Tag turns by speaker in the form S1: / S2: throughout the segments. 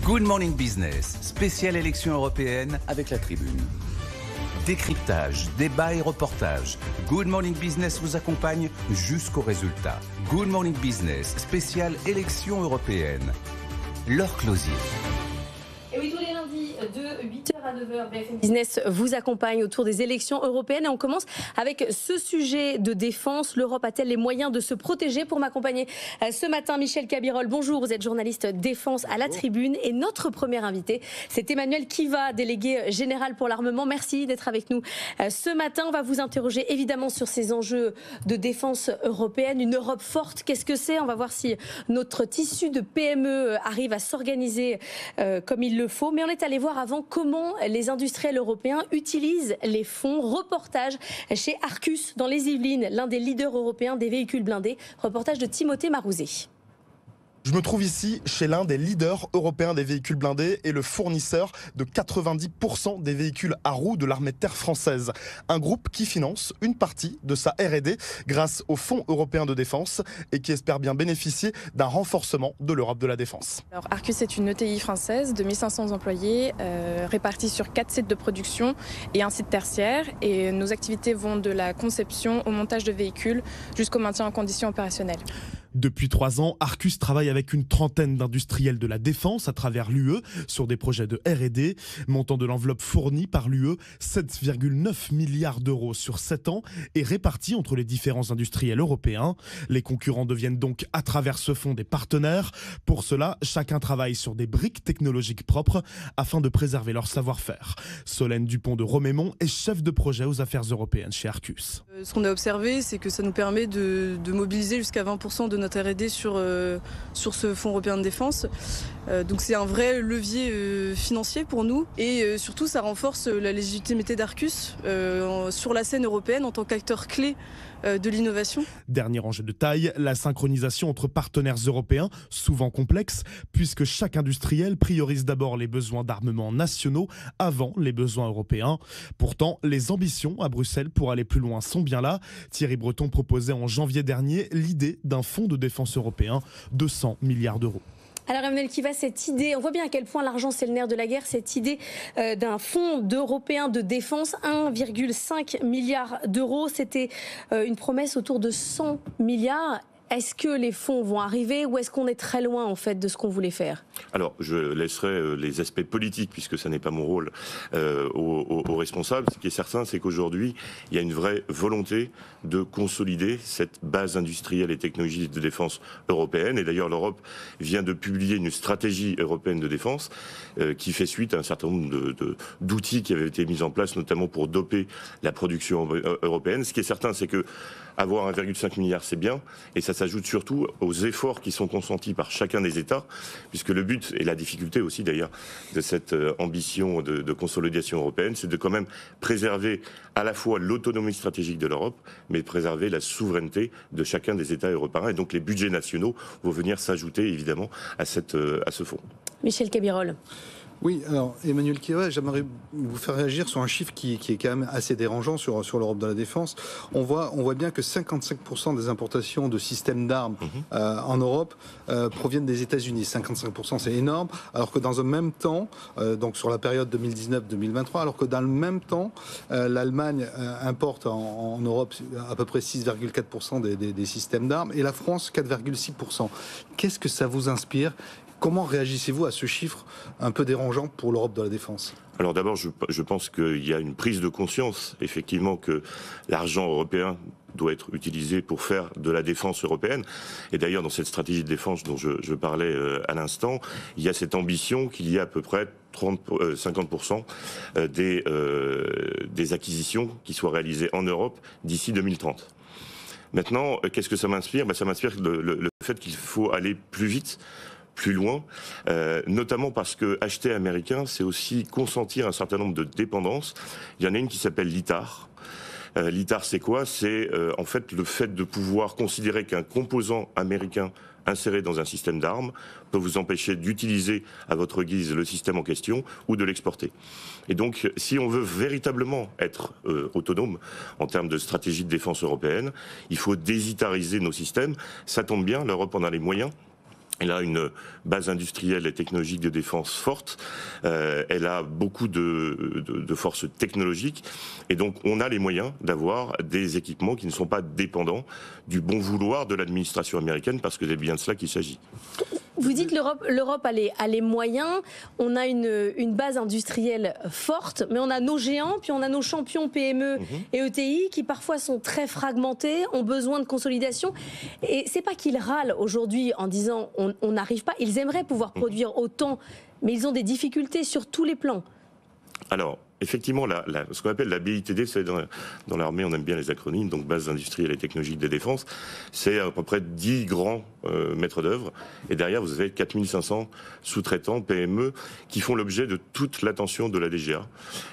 S1: Good Morning Business, spéciale élection européenne avec la Tribune. Décryptage, débat et reportage. Good Morning Business vous accompagne jusqu'au résultat. Good Morning Business, spéciale élection européenne. Laure Closier.
S2: Et oui, tous les lundis de 8h à 9h, BFM Business vous accompagne autour des élections européennes. Et on commence avec ce sujet de défense. L'Europe a-t-elle les moyens de se protéger? Pour m'accompagner ce matin, Michel Cabirol, bonjour. Vous êtes journaliste défense à la Tribune. Et notre premier invité, c'est Emmanuel Kiva, délégué général pour l'armement. Merci d'être avec nous ce matin. On va vous interroger évidemment sur ces enjeux de défense européenne. Une Europe forte, qu'est-ce que c'est? On va voir si notre tissu de PME arrive à s'organiser comme il le faut. Mais on est allé voir avant comment les industriels européens utilisent les fonds. Reportage chez Arcus dans les Yvelines, l'un des leaders européens des véhicules blindés. Reportage de Timothée Marouzé.
S3: Je me trouve ici chez l'un des leaders européens des véhicules blindés et le fournisseur de 90% des véhicules à roues de l'armée de terre française. Un groupe qui finance une partie de sa R&D grâce au Fonds européen de défense et qui espère bien bénéficier d'un renforcement de l'Europe de la défense.
S4: Alors, Arcus est une ETI française de 1500 employés répartis sur 4 sites de production et un site tertiaire. Et nos activités vont de la conception au montage de véhicules jusqu'au maintien en conditions opérationnelles.
S3: Depuis 3 ans, Arcus travaille avec une trentaine d'industriels de la défense à travers l'UE sur des projets de R&D. Montant de l'enveloppe fournie par l'UE, 7,9 milliards d'euros sur 7 ans et répartis entre les différents industriels européens. Les concurrents deviennent donc à travers ce fonds des partenaires. Pour cela, chacun travaille sur des briques technologiques propres afin de préserver leur savoir-faire. Solène Dupont de Romémont est chef de projet aux affaires européennes chez Arcus.
S5: Ce qu'on a observé, c'est que ça nous permet de mobiliser jusqu'à 20% de notre R&D sur ce fonds européen de défense. Donc c'est un vrai levier financier pour nous et surtout ça renforce la légitimité d'Arcus sur la scène européenne en tant qu'acteur clé de l'innovation.
S3: Dernier enjeu de taille, la synchronisation entre partenaires européens, souvent complexe, puisque chaque industriel priorise d'abord les besoins d'armement nationaux avant les besoins européens. Pourtant, les ambitions à Bruxelles pour aller plus loin sont bien là. Thierry Breton proposait en janvier dernier l'idée d'un fonds de défense européen de 100 milliards d'euros.
S2: Alors Emmanuel Kiva, cette idée, on voit bien à quel point l'argent c'est le nerf de la guerre, cette idée d'un fonds européen de défense, 1,5 milliard d'euros, c'était une promesse autour de 100 milliards. Est-ce que les fonds vont arriver ou est-ce qu'on est très loin en fait de ce qu'on voulait faire?
S6: Alors je laisserai les aspects politiques puisque ça n'est pas mon rôle aux responsables. Ce qui est certain, c'est qu'aujourd'hui il y a une vraie volonté de consolider cette base industrielle et technologique de défense européenne. Et d'ailleurs l'Europe vient de publier une stratégie européenne de défense qui fait suite à un certain nombre d'outils qui avaient été mis en place, notamment pour doper la production européenne. Ce qui est certain, c'est que avoir 1,5 milliard, c'est bien, et ça s'ajoute surtout aux efforts qui sont consentis par chacun des États, puisque le but, et la difficulté aussi d'ailleurs, de cette ambition de consolidation européenne, c'est de quand même préserver à la fois l'autonomie stratégique de l'Europe, mais préserver la souveraineté de chacun des États européens, et donc les budgets nationaux vont venir s'ajouter évidemment à ce fonds.
S2: Michel Cabirol.
S7: Oui, alors Emmanuel Kiva, j'aimerais vous faire réagir sur un chiffre qui est quand même assez dérangeant sur l'Europe de la défense. On voit bien que 55% des importations de systèmes d'armes en Europe proviennent des États-Unis. 55%, c'est énorme, alors que dans un même temps, donc sur la période 2019-2023, alors que dans le même temps, l'Allemagne importe en Europe à peu près 6,4% des systèmes d'armes et la France 4,6%. Qu'est-ce que ça vous inspire ? Comment réagissez-vous à ce chiffre un peu dérangeant pour l'Europe de la défense ?
S6: Alors d'abord, je pense qu'il y a une prise de conscience, effectivement, que l'argent européen doit être utilisé pour faire de la défense européenne. Et d'ailleurs, dans cette stratégie de défense dont je parlais à l'instant, il y a cette ambition qu'il y a à peu près 50% des acquisitions qui soient réalisées en Europe d'ici 2030. Maintenant, qu'est-ce que ça m'inspire ? Ça m'inspire le fait qu'il faut aller plus vite, plus loin, notamment parce que acheter américain, c'est aussi consentir un certain nombre de dépendances. Il y en a une qui s'appelle l'ITAR. L'ITAR, c'est quoi ? C'est en fait le fait de pouvoir considérer qu'un composant américain inséré dans un système d'armes peut vous empêcher d'utiliser à votre guise le système en question ou de l'exporter. Et donc, si on veut véritablement être autonome en termes de stratégie de défense européenne, il faut désitariser nos systèmes. Ça tombe bien, l'Europe en a les moyens. Elle a une base industrielle et technologique de défense forte. Elle a beaucoup de forces technologiques. Et donc, on a les moyens d'avoir des équipements qui ne sont pas dépendants du bon vouloir de l'administration américaine, parce que c'est bien de cela qu'il s'agit.
S2: Vous dites l'Europe a les moyens, on a une base industrielle forte, mais on a nos géants, puis on a nos champions PME et ETI qui parfois sont très fragmentés, ont besoin de consolidation. Et c'est pas qu'ils râlent aujourd'hui en disant on n'arrive pas, ils aimeraient pouvoir produire autant, mais ils ont des difficultés sur tous les plans. Alors,
S6: effectivement, ce qu'on appelle la BITD, c'est dans l'armée, on aime bien les acronymes, donc base industrielle et technologique de défense, c'est à peu près 10 grands maîtres d'œuvre. Et derrière, vous avez 4500 sous-traitants, PME, qui font l'objet de toute l'attention de la DGA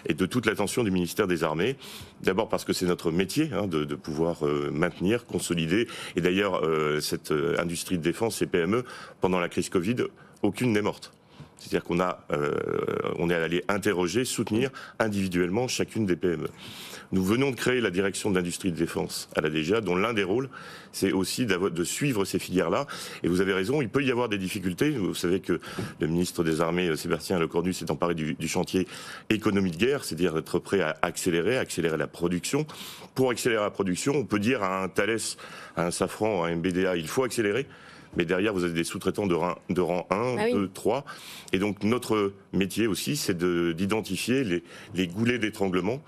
S6: et de toute l'attention du ministère des Armées. D'abord parce que c'est notre métier de pouvoir maintenir, consolider. Et d'ailleurs, cette industrie de défense, ces PME, pendant la crise Covid, aucune n'est morte. C'est-à-dire on est allé interroger, soutenir individuellement chacune des PME. Nous venons de créer la direction de l'industrie de défense à la DGA, dont l'un des rôles, c'est aussi de suivre ces filières-là. Et vous avez raison, il peut y avoir des difficultés. Vous savez que le ministre des Armées, Sébastien Lecornu, s'est emparé du chantier économie de guerre, c'est-à-dire être prêt à accélérer la production. Pour accélérer la production, on peut dire à un Thales, à un Safran, à un MBDA, il faut accélérer. Mais derrière, vous avez des sous-traitants de rang 1, 2, 3. Et donc, notre métier aussi, c'est d'identifier les goulets d'étranglement,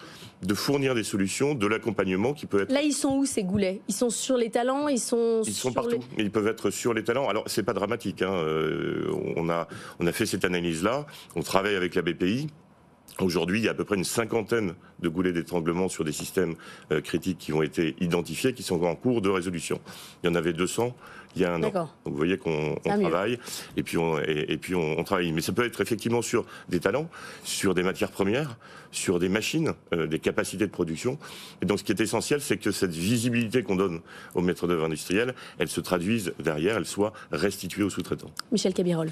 S6: de fournir des solutions, de l'accompagnement qui peut être...
S2: Là, ils sont où, ces goulets? Ils sont sur les talents? Ils sont
S6: partout. Ils peuvent être sur les talents. Alors, c'est pas dramatique. On a fait cette analyse-là. On travaille avec la BPI. Aujourd'hui, il y a à peu près une 50aine de goulets d'étranglement sur des systèmes critiques qui ont été identifiés, qui sont en cours de résolution. Il y en avait 200 il y a un an. Donc vous voyez qu'on travaille et puis on travaille. Mais ça peut être effectivement sur des talents, sur des matières premières, sur des machines, des capacités de production. Et donc ce qui est essentiel, c'est que cette visibilité qu'on donne aux maîtres d'œuvre industriels, elle se traduise derrière, elle soit restituée aux sous-traitants.
S2: Michel Cabirol.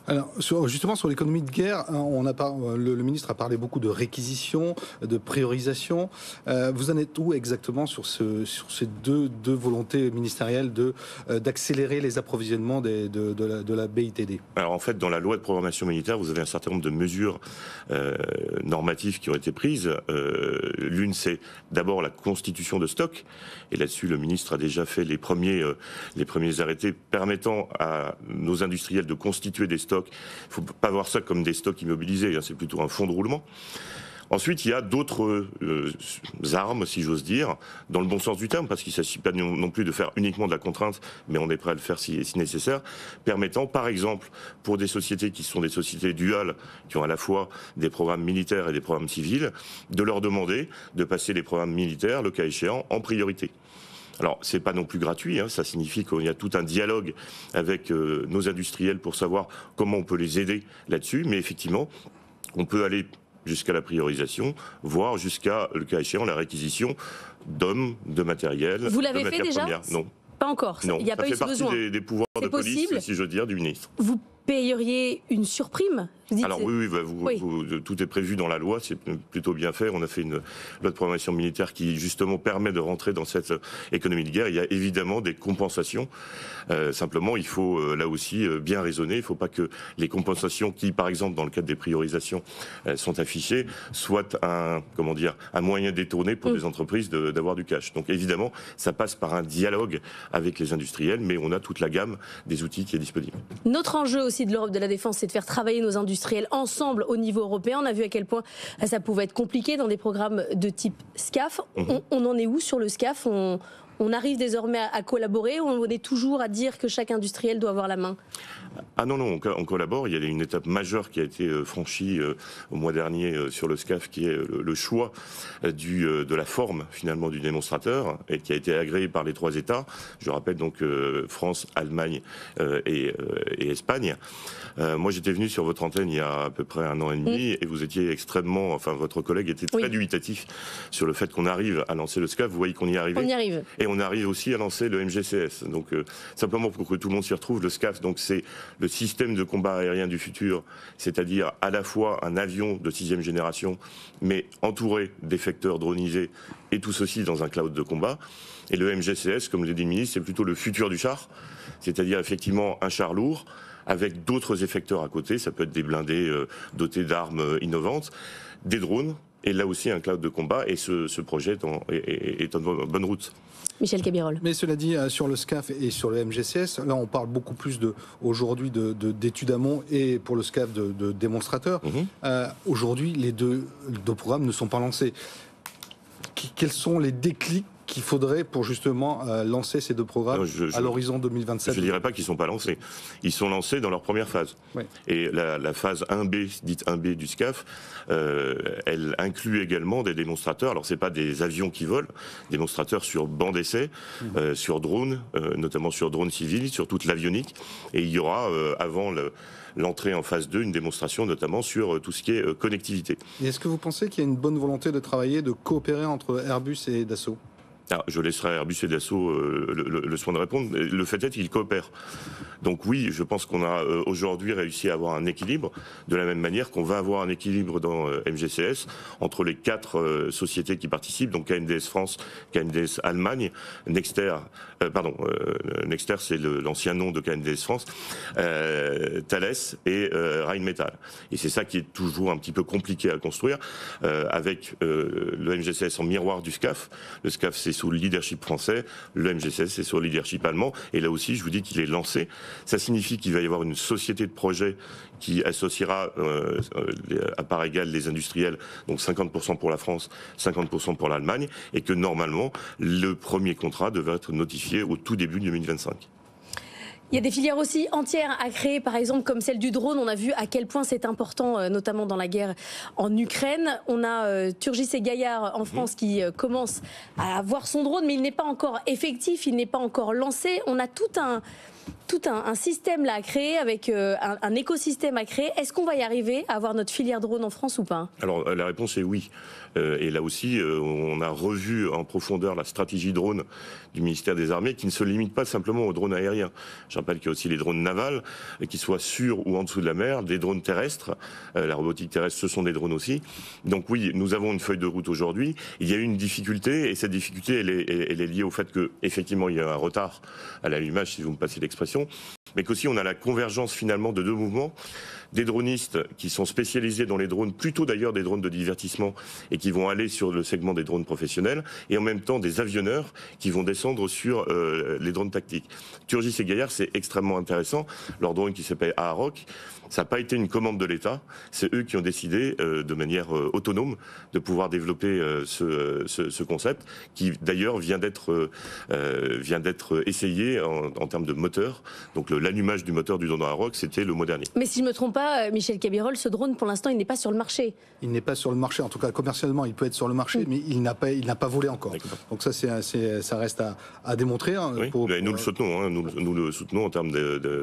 S7: Alors, justement, sur l'économie de guerre, le ministre a parlé beaucoup de réquisition, de priorisation. Vous en êtes où exactement sur ces deux volontés ministérielles d'accélérer les approvisionnements de la BITD?
S6: Alors en fait, dans la loi de programmation militaire, vous avez un certain nombre de mesures normatives qui ont été prises. L'une, c'est d'abord la constitution de stocks. Et là-dessus, le ministre a déjà fait les premiers arrêtés permettant à nos industriels de constituer des stocks. Il ne faut pas voir ça comme des stocks immobilisés, c'est plutôt un fonds de roulement. Ensuite, il y a d'autres armes, si j'ose dire, dans le bon sens du terme, parce qu'il ne s'agit pas non plus de faire uniquement de la contrainte, mais on est prêt à le faire si nécessaire, permettant, par exemple, pour des sociétés qui sont des sociétés duales, qui ont à la fois des programmes militaires et des programmes civils, de leur demander de passer les programmes militaires, le cas échéant, en priorité. Alors, c'est pas non plus gratuit, ça signifie qu'il y a tout un dialogue avec nos industriels pour savoir comment on peut les aider là-dessus, mais effectivement, on peut aller jusqu'à la priorisation, voire jusqu'à, le cas échéant, la réquisition d'hommes, de matériel,
S2: Vous l'avez
S6: de matières
S2: fait déjà
S6: premières. Non.
S2: Pas encore.
S6: Non,
S2: il n'y a pas eu ce besoin.
S6: Ça fait partie des pouvoirs de police, si je veux dire, du ministre.
S2: Vous payeriez une surprime?
S6: Alors oui, tout est prévu dans la loi, c'est plutôt bien fait. On a fait une loi de programmation militaire qui justement permet de rentrer dans cette économie de guerre. Il y a évidemment des compensations. Simplement, il faut là aussi bien raisonner. Il ne faut pas que les compensations qui, par exemple, dans le cadre des priorisations, sont affichées, soient un moyen détourné pour des entreprises d'avoir du cash. Donc évidemment, ça passe par un dialogue avec les industriels, mais on a toute la gamme des outils qui est disponible.
S2: Notre enjeu aussi de l'Europe de la défense, c'est de faire travailler nos industriels ensemble au niveau européen. On a vu à quel point ça pouvait être compliqué dans des programmes de type SCAF. On en est où sur le SCAF? On arrive désormais à collaborer ou on est toujours à dire que chaque industriel doit avoir la main?
S6: Ah non, on collabore. Il y a une étape majeure qui a été franchie au mois dernier sur le SCAF, qui est le choix de la forme finalement du démonstrateur, et qui a été agréé par les 3 États. Je rappelle donc France, Allemagne et Espagne. Moi, j'étais venu sur votre antenne il y a à peu près 1 an et demi, et vous étiez votre collègue était très dubitatif sur le fait qu'on arrive à lancer le SCAF. Vous voyez qu'on y est arrivé.
S2: On y arrive.
S6: Et on arrive aussi à lancer le MGCS. Donc simplement pour que tout le monde s'y retrouve, le SCAF, donc c'est le système de combat aérien du futur, c'est-à-dire à la fois un avion de 6e génération, mais entouré d'effecteurs dronisés, et tout ceci dans un cloud de combat. Et le MGCS, comme l'a dit le ministre, c'est plutôt le futur du char, c'est-à-dire effectivement un char lourd, avec d'autres effecteurs à côté, ça peut être des blindés dotés d'armes innovantes, des drones, et là aussi un cloud de combat, et ce projet est en bonne route.
S2: Michel Cabirol.
S7: Mais cela dit, sur le SCAF et sur le MGCS, là on parle beaucoup plus aujourd'hui d'études amont et pour le SCAF de démonstrateurs. Aujourd'hui, les deux programmes ne sont pas lancés. Quels sont les déclics qu'il faudrait pour justement lancer ces deux programmes à l'horizon 2027?
S6: Je ne dirais pas qu'ils ne sont pas lancés. Ils sont lancés dans leur première phase. Oui. Et la phase 1B, dite 1B du SCAF, elle inclut également des démonstrateurs. Alors ce n'est pas des avions qui volent, démonstrateurs sur banc d'essai, sur drones, notamment sur drones civils, sur toute l'avionique. Et il y aura, avant l'entrée en phase 2, une démonstration notamment sur tout ce qui est connectivité.
S7: Et est-ce que vous pensez qu'il y a une bonne volonté de travailler, de coopérer entre Airbus et Dassault?
S6: Alors, je laisserai Airbus et Dassault le soin de répondre. Le fait est qu'ils coopèrent. Donc oui, je pense qu'on a aujourd'hui réussi à avoir un équilibre, de la même manière qu'on va avoir un équilibre dans MGCS entre les 4 sociétés qui participent, donc KNDS France, KNDS Allemagne, Nexter, Nexter c'est l'ancien nom de KNDS France, Thales et Rheinmetall. Et c'est ça qui est toujours un petit peu compliqué à construire, avec le MGCS en miroir du SCAF. Le SCAF c'est sous le leadership français, le MGCS c'est sur le leadership allemand, et là aussi je vous dis qu'il est lancé. Ça signifie qu'il va y avoir une société de projet qui associera à part égale les industriels, donc 50% pour la France, 50% pour l'Allemagne, et que normalement le premier contrat devrait être notifié au tout début de 2025.
S2: Il y a des filières aussi entières à créer, par exemple comme celle du drone. On a vu à quel point c'est important, notamment dans la guerre en Ukraine. On a Turgis et Gaillard en France qui commence à avoir son drone, mais il n'est pas encore effectif, il n'est pas encore lancé. On a tout un système là à créer, avec un écosystème à créer. Est-ce qu'on va y arriver à avoir notre filière drone en France ou pas?
S6: Alors la réponse est oui. Et là aussi, on a revu en profondeur la stratégie drone du ministère des Armées, qui ne se limite pas simplement aux drones aériens. Je rappelle qu'il y a aussi les drones navals, qui soient sur ou en dessous de la mer, des drones terrestres. La robotique terrestre, ce sont des drones aussi. Donc oui, nous avons une feuille de route aujourd'hui. Il y a eu une difficulté, et cette difficulté, elle est liée au fait que, effectivement, il y a un retard à l'allumage, si vous me passez l'expression, mais qu'aussi on a la convergence finalement de deux mouvements, des dronistes qui sont spécialisés dans les drones, plutôt d'ailleurs des drones de divertissement, et qui vont aller sur le segment des drones professionnels, et en même temps des avionneurs qui vont descendre sur les drones tactiques. Turgis et Gaillard, c'est extrêmement intéressant. Leur drone qui s'appelle Aarok, ça n'a pas été une commande de l'État, c'est eux qui ont décidé de manière autonome de pouvoir développer ce concept, qui d'ailleurs vient d'être essayé en termes de moteur. Donc l'allumage du moteur du drone Aarok, c'était le mois dernier.
S2: Mais si je ne me trompe pas, Michel Cabirol, ce drone pour l'instant il n'est pas sur le marché.
S7: Il n'est pas sur le marché, en tout cas commercialement il peut être sur le marché, mais il n'a pas volé encore. Donc ça ça reste à démontrer.
S6: Oui, nous le soutenons, nous le soutenons en termes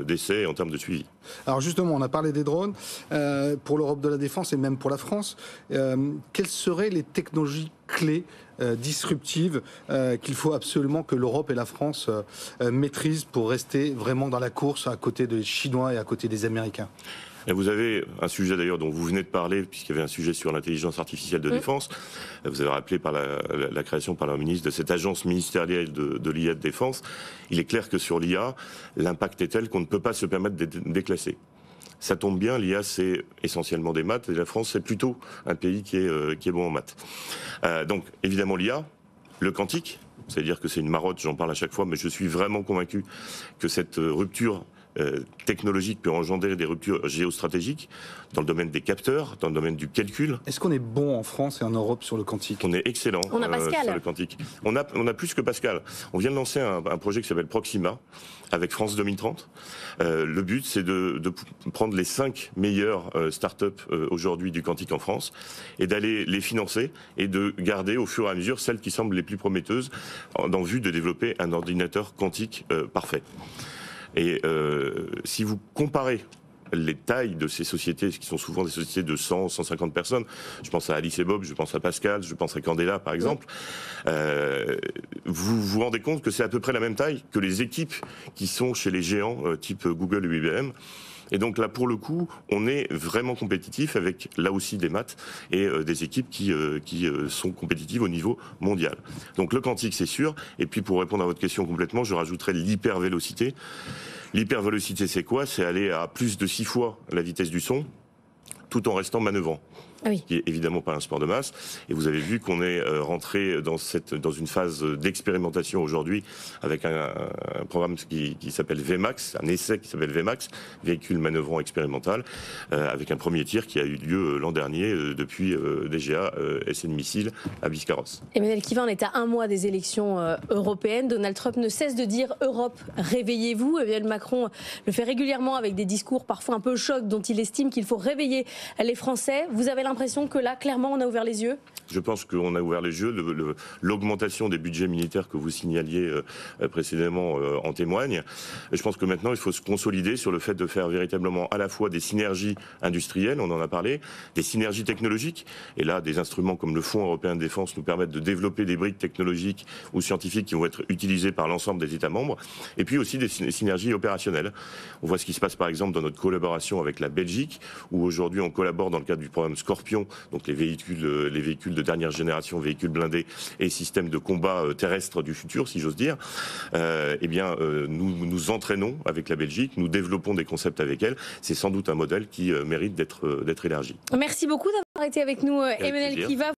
S6: d'essais et en termes de suivi.
S7: Alors justement, on a parlé des drones. Pour l'Europe de la défense et même pour la France, quelles seraient les technologies clés disruptives qu'il faut absolument que l'Europe et la France maîtrisent pour rester vraiment dans la course à côté des Chinois et à côté des Américains?
S6: Et vous avez un sujet d'ailleurs dont vous venez de parler, puisqu'il y avait un sujet sur l'intelligence artificielle de défense. Vous avez rappelé par la création par la ministre de cette agence ministérielle de l'IA de défense. Il est clair que sur l'IA, l'impact est tel qu'on ne peut pas se permettre de déclasser. Ça tombe bien, l'IA c'est essentiellement des maths, et la France c'est plutôt un pays qui est bon en maths. Donc évidemment l'IA, le quantique, c'est-à-dire que c'est une marotte, j'en parle à chaque fois, mais je suis vraiment convaincu que cette rupture technologique peut engendrer des ruptures géostratégiques dans le domaine des capteurs, dans le domaine du calcul.
S7: Est-ce qu'on est bon en France et en Europe sur le quantique?
S6: On est excellent
S2: on a Pascal.
S6: Sur le quantique. On a plus que Pascal. On vient de lancer un projet qui s'appelle Proxima avec France 2030. Le but, c'est de prendre les 5 meilleures start-up aujourd'hui du quantique en France et d'aller les financer et de garder au fur et à mesure celles qui semblent les plus prometteuses en vue de développer un ordinateur quantique parfait. Et si vous comparez les tailles de ces sociétés, qui sont souvent des sociétés de 100, 150 personnes. Je pense à Alice et Bob, je pense à Pascal, je pense à Candela, par exemple. Vous vous rendez compte que c'est à peu près la même taille que les équipes qui sont chez les géants type Google ou IBM. Et donc là, pour le coup, on est vraiment compétitif avec, là aussi, des maths et des équipes qui sont compétitives au niveau mondial. Donc le quantique, c'est sûr. Et puis pour répondre à votre question complètement, je rajouterai l'hypervélocité. L'hypervélocité, c'est quoi? C'est aller à plus de 6 fois la vitesse du son, tout en restant manœuvrant.
S2: Ah oui.
S6: Qui est évidemment pas un sport de masse. Et vous avez vu qu'on est rentré dans une phase d'expérimentation aujourd'hui avec un programme qui s'appelle VMAX, un essai qui s'appelle VMAX, véhicule manœuvrant expérimental, avec un premier tir qui a eu lieu l'an dernier depuis DGA SN Missile à Biscarrosse.
S2: Emmanuel Kiva, on est à un mois des élections européennes. Donald Trump ne cesse de dire « Europe, réveillez-vous ». Emmanuel Macron le fait régulièrement avec des discours parfois un peu chocs dont il estime qu'il faut réveiller les Français. Vous avez l'impression que là, clairement, on a ouvert les yeux?
S6: Je pense qu'on a ouvert les yeux. L'augmentation des budgets militaires que vous signaliez précédemment en témoigne. Je pense que maintenant, il faut se consolider sur le fait de faire véritablement à la fois des synergies industrielles, on en a parlé, des synergies technologiques. Et là, des instruments comme le Fonds européen de défense nous permettent de développer des briques technologiques ou scientifiques qui vont être utilisées par l'ensemble des États membres. Et puis aussi des synergies opérationnelles. On voit ce qui se passe par exemple dans notre collaboration avec la Belgique, où aujourd'hui on collabore dans le cadre du programme Scorpion, donc les véhicules de dernière génération, véhicules blindés et systèmes de combat terrestre du futur, si j'ose dire. Nous nous entraînons avec la Belgique, nous développons des concepts avec elle. C'est sans doute un modèle qui mérite d'être élargi.
S2: Merci beaucoup d'avoir été avec nous, Emmanuel Kiva.